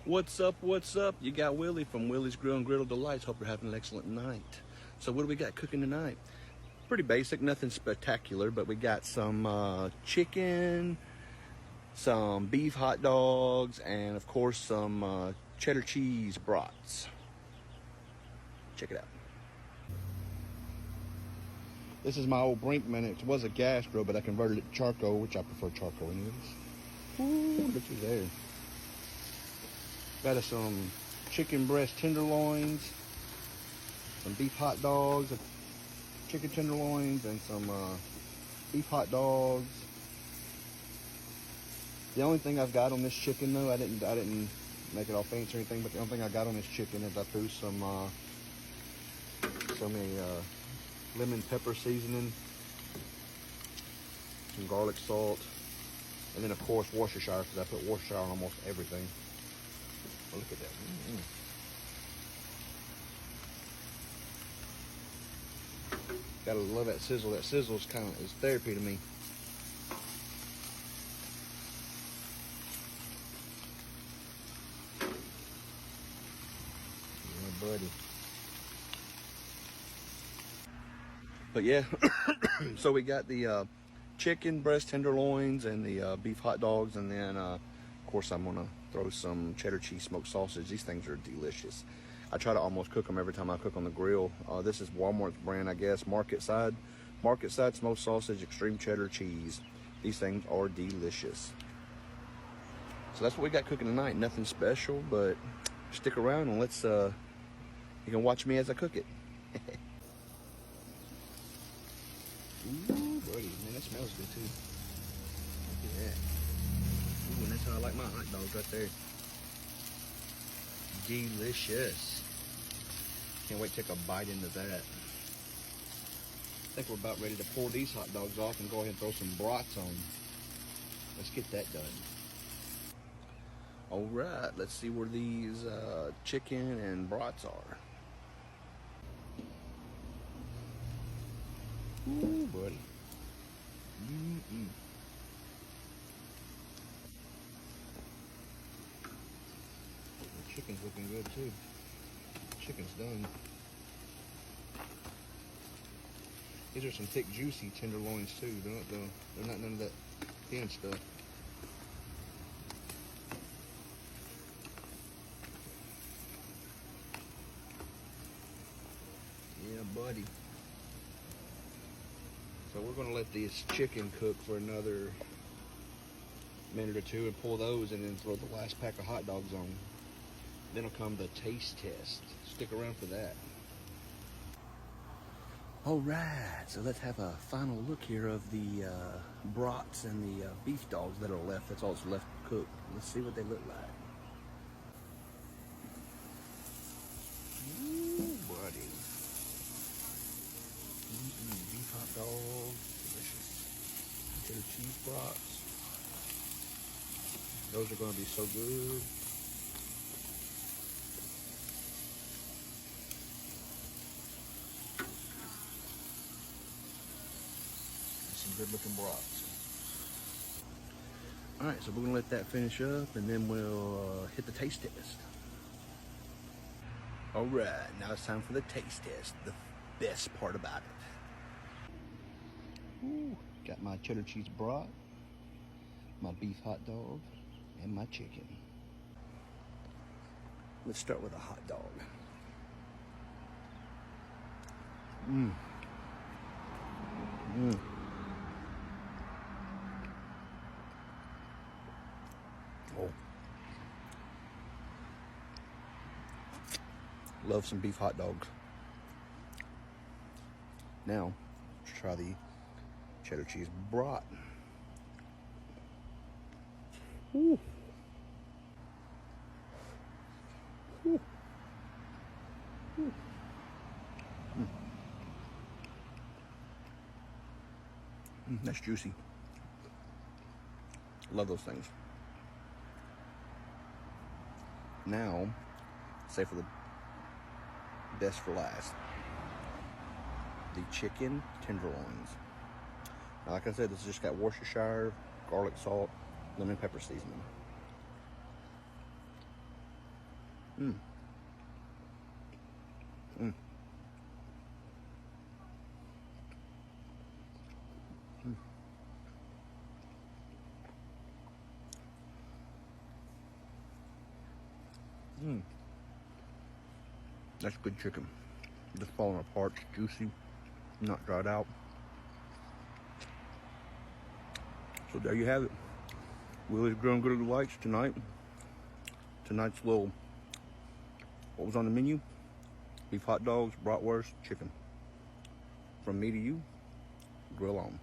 What's up? What's up? You got Willie from Willie's Grill and Griddle Delights. Hope you're having an excellent night. So what do we got cooking tonight? Pretty basic, nothing spectacular, but we got some chicken, some beef hot dogs, and of course some cheddar cheese brats. Check it out. This is my old Brinkman. It was a gas grill, but I converted it to charcoal, which I prefer charcoal anyways. Ooh, look at there. Got us some chicken breast tenderloins, some beef hot dogs, chicken tenderloins, and some beef hot dogs. The only thing I've got on this chicken, though, I didn't make it all fancy or anything, but the only thing I got on this chicken is I threw some lemon pepper seasoning, some garlic salt, and then of course Worcestershire, because I put Worcestershire on almost everything. Oh, look at that. Gotta love that sizzle. That sizzle is is therapy to me. Yeah, buddy. But yeah, so we got the chicken breast tenderloins and the beef hot dogs, and then of course I'm gonna throw some cheddar cheese smoked sausage. These things are delicious. I try to almost cook them every time I cook on the grill. This is Walmart's brand, I guess, Market Side smoked sausage, extreme cheddar cheese. These things are delicious. So that's what we got cooking tonight. Nothing special, but stick around and let's you can watch me as I cook it. Ooh, buddy, man, that smells good too. Look at that. Ooh, and that's how I like my hot dogs right there. Delicious. Can't wait to take a bite into that. I think we're about ready to pull these hot dogs off and go ahead and throw some brats on. Let's get that done. All right, let's see where these chicken and brats are. Ooh, buddy. The chicken's looking good too. Chicken's done. These are some thick, juicy tenderloins too. They're not none of that thin stuff. Yeah, buddy. So we're gonna let this chicken cook for another minute or two and pull those, and then throw the last pack of hot dogs on. Then will come the taste test. Stick around for that. All right, so let's have a final look here of the brats and the beef dogs that are left. That's all that's left to cook. Let's see what they look like. Ooh, buddy. Beef hot dog, delicious. Cheddar cheese brats. Those are going to be so good. Some good looking brats. All right, so we're gonna let that finish up, and then we'll hit the taste test. All right, now it's time for the taste test, the best part about it. Ooh, got my cheddar cheese brat, my beef hot dog, and my chicken. Let's start with a hot dog. Oh, love some beef hot dogs. Now, let's try the cheddar cheese brat. Ooh. Ooh. Ooh. That's juicy. Love those things. Now, save for the best for last. The chicken tenderloins. Now, like I said, this has just got Worcestershire, garlic salt, lemon pepper seasoning. Mm. Mm. Mm. That's good chicken. Just falling apart, it's juicy, not dried out. So there you have it. Willie's Grilled Grill Delights tonight. Tonight's little, what was on the menu? Beef hot dogs, bratwurst, chicken. From me to you, grill on.